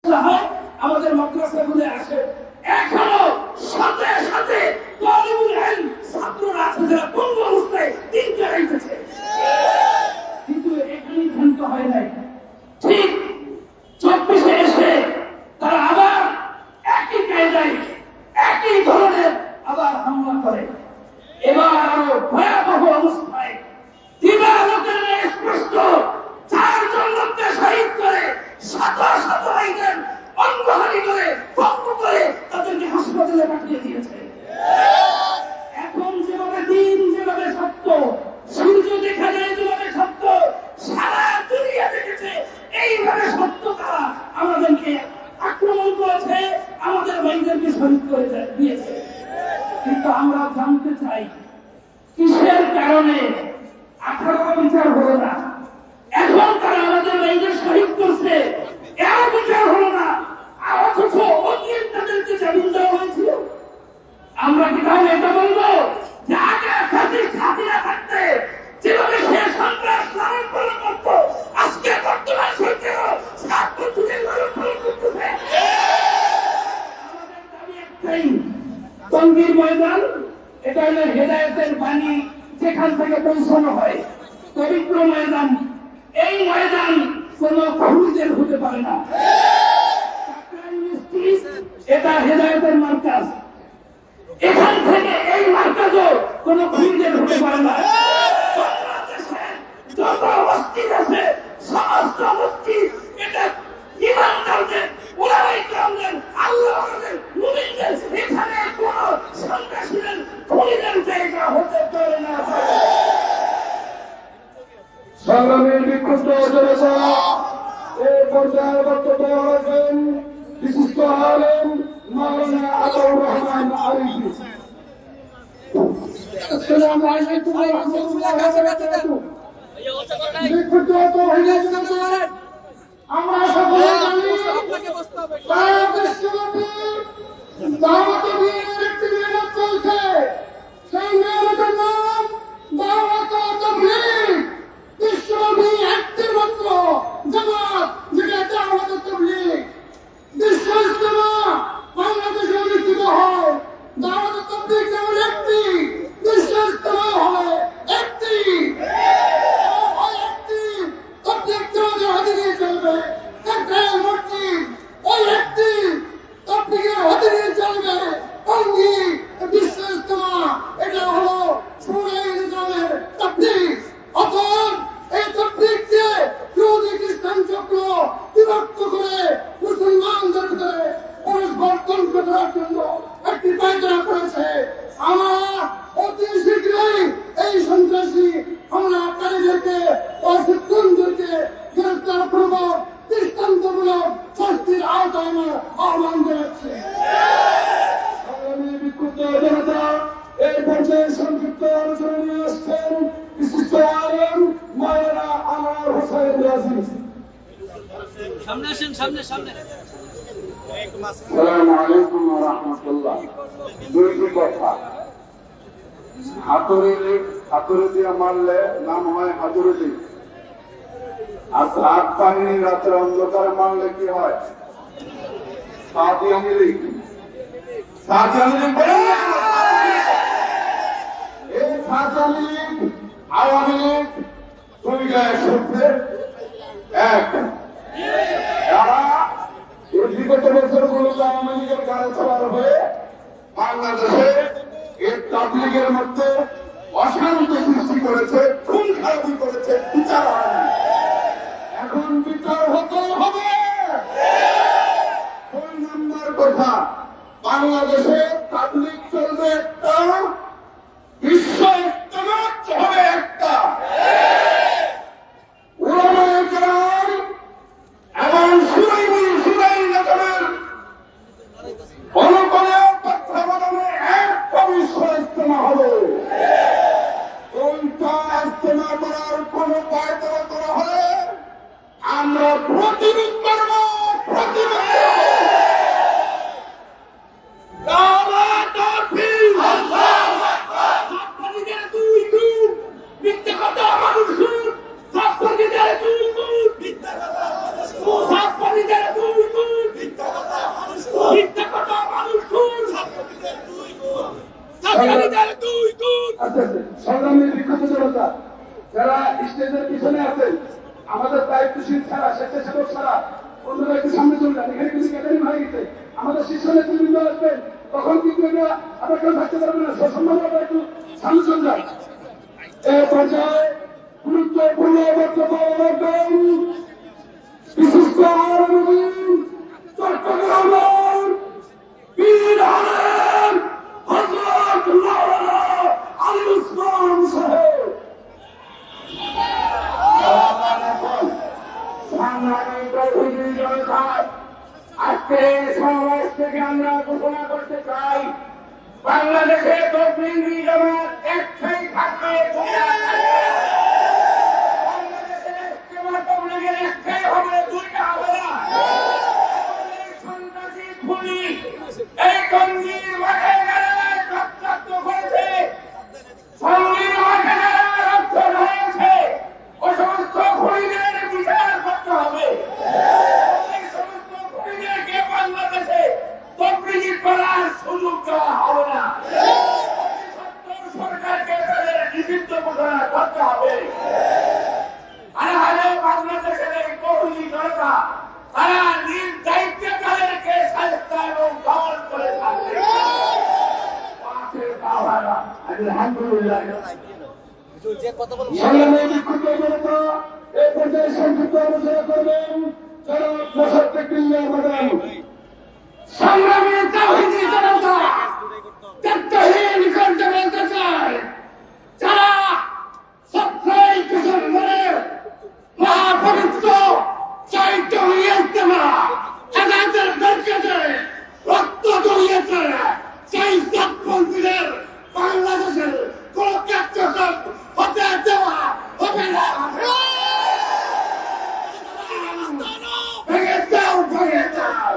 আমাদের মাদ্রাসাগুলো আসে এখনো সাথে সাথে তালিবুল ইলম ছাত্ররা আছে যারা পঙ্গু অবস্থায় দিন কাটাইতেছে, কিন্তু এখানেই ক্ষান্ত হয় নাই। ঠিক 24-এ এসে তারা আবার একই কায়দায় একই ধরনের আবার হামলা করে। এবার আরো ভয়াবহ অবস্থায় দিবালোকের স্পষ্ট 4 জন লোককে শহীদ করে শত শত ভাইদের অঙ্গহানি করে পঙ্গু করে তাদেরকে হাসপাতালে পাঠিয়ে দিয়েছে। এখন যেভাবে দিন যেভাবে সত্য, সূর্য দেখা যায় যেভাবে সত্য, সারা দুনিয়া দেখেছে এইভাবে সত্য তারা আমাদেরকে আক্রমণ করেছে, আমাদের ভাইদেরকে শহীদ করে দিয়েছে। কিন্তু আমরা জানতে চাই কিসের কারণে 18 বিচার হলো না, এখন তারা আমাদের ভাইদের শহীদ করছে, এর বিচার হলো না, অথচ অতীত তাদেরকে জামিন দেওয়া হয়েছিল। আমরা কি তাহলে এটা বলবো যে আগে ফ্যাসিস্ট হাসিনা থাকতে যেভাবে সে সন্ত্রাস লালন পালন করত, আজকে বর্তমান সরকারও ছাত্রদের লালন পালন করতেছে? আমাদের দাবি একটাই, টঙ্গীর ময়দান এটা হলো হেদায়েতের বাণী যেখান থেকে পৌঁছানো হয়, পবিত্র ময়দান। এই ময়দান কোন খুঁজের হতে পারে না, এটা হেদায়েতের মার্কাজ। এখান থেকে এই মার্কাজও কোন খুঁজের হতে পারে না। বাংলাদেশের যত মসজিদ আছে সমস্ত মসজিদ এটা ইমানদারদের, উলামায়ে কেরামদের, আল্লাহর মুমিনদের, এখানে কোন সন্ত্রাসীদের খুঁজের জায়গা হতে পারে না। সংগ্রামী বিক্ষুব্ধ জনতা এই পর্যায়ে বক্তব্য রাখবেন বিশিষ্ট আলেম মাওলানা আতাউর রহমান আরিফি। আসসালামু আলাইকুম ওয়া রাহমাতুল্লাহি ওয়া বারাকাতুহু। বিক্ষুব্ধ তৌহিদ আমরা সকলে জানি সারা বিশ্বব্যাপী দাওয়াত দিনের একটি মেহনত চলছে, সেই মেহনতের নাম দাওয়াত তাবলীগ। বিশ্বব্যাপী একটি মাত্র জামাত যেটা দাওয়াত তাবলীগ। বিশ্ব ইজতেমা বাংলাদেশে অনুষ্ঠিত হয়, দাওয়াত তাবলীগ যেমন একটি, বিশ্ব ইজতেমা হয় একটি। ওই একটি তাবলীগ আমাদের অধীনে চলবে, একটাই মসজিদ, ওই একটি তাবলীগের অধীনে চলবে। টঙ্গী বিশ্ব ইজতেমা এটা হলো সুরাই নিজামের তাবলীগ। অতএব এই তাবলীগকে ইহুদি খ্রিস্টান চক্র বিভক্ত করে মুসলমানদের ভিতরে পরস্পরতন্ত্র করার জন্য একটি পায়তারা করেছে। আমরা অতি শীঘ্রই এই সন্ত্রাসী হামলাকারীদেরকে অশিক্ষণদেরকে গ্রেফতার পূর্বক দৃষ্টান্তমূলক শাস্তির আওতায় আহ্বান জানাচ্ছি। বিক্ষুব্ধ জনতা এই পর্যায়ে সংক্ষিপ্ত আলোচনা নিয়ে আসছেন বিশিষ্ট আলেম মাওলানা আনোয়ার হোসেন রাজি। সামনে আসেন, সামনে সামনে। আসসালামু আলাইকুম ওয়া রাহমাতুল্লাহ। দুইটি কথা, হাতুড়ি দিয়ে মারলে নাম হয় হাতুড়ি, আর সাত বাহিনী রাতের অন্ধকারে মারলে কি হয়? সাদি আওয়ামী লীগ। এই সাত আওয়ামী লীগ দুই গায়ে সূত্রে এক। এরা বিগত বছরগুলোতে আওয়ামী লীগের গাড়ি চালার হয়ে বাংলাদেশে এই তাবলীগের মধ্যে অশান্তি সৃষ্টি করেছে, খুন খারাপি করেছে, বিচার হয়নি। এখন বিচার হতেই হবে। 2 নম্বর কথা, বাংলাদেশে তাবলীগ চলবে একটা, বিশ্ব ইজতেমা হবে একটা। উলামায়ে কেরাম এবং সুরাই নিজামের অনুকূলে তত্ত্বাবধানে একটা বিশ্ব ইজতেমা হবে। ওইটা ইজতেমা করার কোন পায়তারা করা হলে আমরা প্রতিরোধ সংগ্রামী বিক্ষুব্ধ জনতা যারা স্টেজের পিছনে আছেন, আমাদের দায়িত্বশীল ছাড়া, স্বেচ্ছাসেবক ছাড়া অন্যরা একটু সামনে চলে যান। এখানে কিছু ক্যাটারিং হয়ে গেছে, আমাদের শীর্ষ নেতৃবৃন্দ আসবেন, তখন কিন্তু এটা আমরা কেউ থাকতে পারবে না। সসম্মান একটু সামনে চলে যান। এ পর্যায়ে গুরুত্বপূর্ণ বক্তব্য রাখবেন বিশিষ্ট আলমগীর চট্টগ্রামের বীর আলেম হযরত মাওলানা আলী ওসমান সাহেব। আজকে সমাবেশ থেকে আমরা ঘোষণা করতে চাই, বাংলাদেশে তৌহিদি জামাত একটাই থাকবে, বাংলাদেশের ইজতেমা তবলিগের একটাই হবে, দুইটা হবে না। সন্ত্রাসী খুনি এই টঙ্গীর মাঠে গেলে রক্তাক্ত করেছে, টঙ্গীর মাঠে গেলে রক্ত ঝরেছে, ওই সমস্ত খুনিদের বিচার করতে হবে। এই সমস্ত খুনিদেরকে বাংলাদেশে তবলিগি করার সুযোগ দেওয়া হবে না। সরকারকে তাদের নিষিদ্ধ ঘোষণা করতে হবে। আরে বাংলাদেশের এই তৌহিদি জনতা তারা নিজ দায়িত্বে তাদেরকে শায়েস্তা এবং দমন করে থাকবে। আলহামদুলিল্লাহ। সংগ্রামী বিক্ষুব্ধ জনতা এই পর্যায়ে সংক্ষিপ্ত আলোচনা করবেন জনাব মোসাদ্দেক বিল্লাহ ম্যাডাম। সংগ্রামী তাওহীদি জনতা ত্যাগহীন কণ্ঠে বলতে চায়, যারা সবসময় কিছু করে মহাপবিত্র চৈত্য ইজতেমা এদের দরকারে রক্ত জড়িয়েছে, সেই সাতপন্থীদের বাংলাদেশের কোন কার্যক্রম হতে দেওয়া হবে না। ভেঙে দাও, ভেঙে দাও,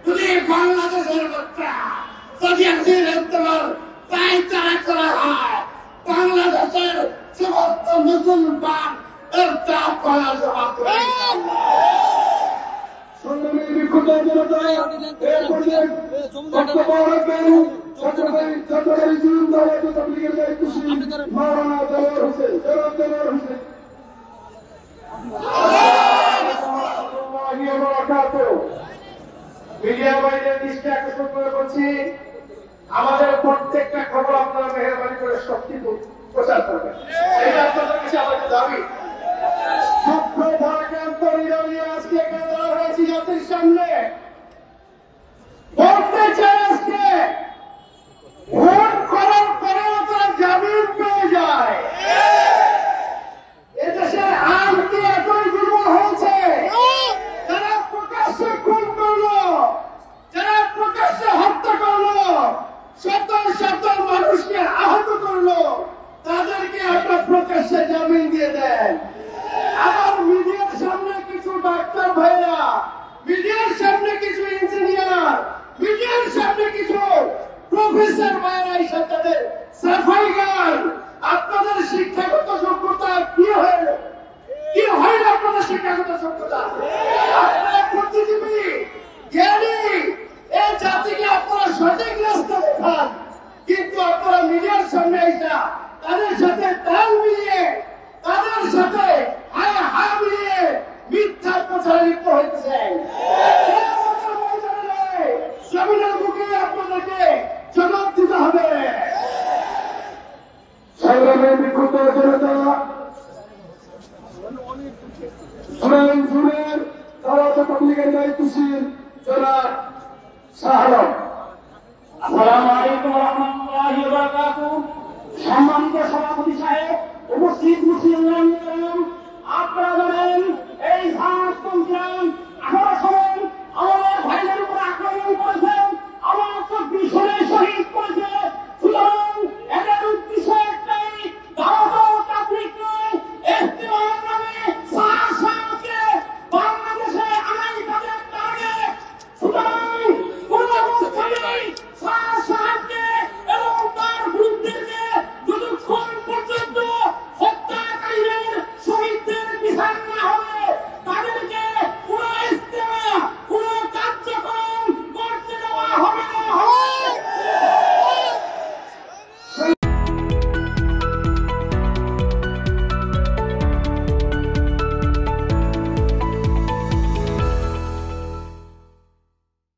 যদি বাংলাদেশের বাচ্চা যদি পায়তারা করা হয়, বাংলাদেশের সমস্ত মুসলমান এর চাপ করার জবাব করে। সংগ্রামী বিক্ষুব্ধ জনতা এই পর্যায়ে বক্তব্য রাখবেন চট্টগ্রাম জুন দাওয়াত তাবলীগের দায়িত্বশীল মাওলানা দেওয়ার হোসেন। জনাব দেওয়ার হোসেন। মিডিয়া ভাইদের দৃষ্টি আকর্ষণ করে বলছি, আমাদের প্রত্যেকটা খবর আপনারা মেহরবানি করে শক্তি প্রচার করবেন, এটা আপনাদের কাছে আমাদের দাবি। দুঃখ ভারাক্রান্ত হৃদয় আজকে এখানে দাঁড়া হয়েছি জাতির সামনে, বলতে চাই আজকে ভোট করার পরেও তারা জামিন পেয়ে যায়। এদেশের আইন কি এতই দুর্বল হয়েছে? যারা প্রকাশ্যে খুন করলো, যারা প্রকাশ্যে হত্যা করলো, শত শত মানুষকে আহত করলো, তাদেরকে আপনার প্রকাশ্যে জামিন দিয়ে দেন। আবার মিডিয়ার সামনে কিছু ডাক্তার ভাইরা, মিডিয়ার সামনে কিছু ইঞ্জিনিয়ার, মিডিয়ার সামনে কিছু প্রফেসর ভাইরা এসে তাদের সাফাই গান, আপনাদের শিক্ষাগত যোগ্যতা কি হয় আপনাদের শিক্ষাগত যোগ্যতা? আপনারা বুদ্ধিজীবী, জ্ঞানী, এই জাতিকে আপনারা সঠিক রাস্তা দেখান, কিন্তু আপনারা মিডিয়ার সামনে এসে তাদের সাথে তাল মিলিয়ে, তাদের সাথে হা মিলিয়ে মিথ্যার প্রচারে লিপ্ত হয়েছেন। জমিনের মুখে আপনাদেরকে জবাব দিতে হবে। সংগ্রামী বিক্ষুব্ধ জনতা জুনের দাওয়াত তাবলীগের দায়িত্বশীল জনাব শাহ আলম। আসসালামু আলাইকুম ওয়া রাহমাতুল্লাহি ওয়া বারাকাতুহু। সম্মানিত সভাপতি সাহেব, উপস্থিত মুসলিম আপনারা জানেন এই সাত সংগ্রাম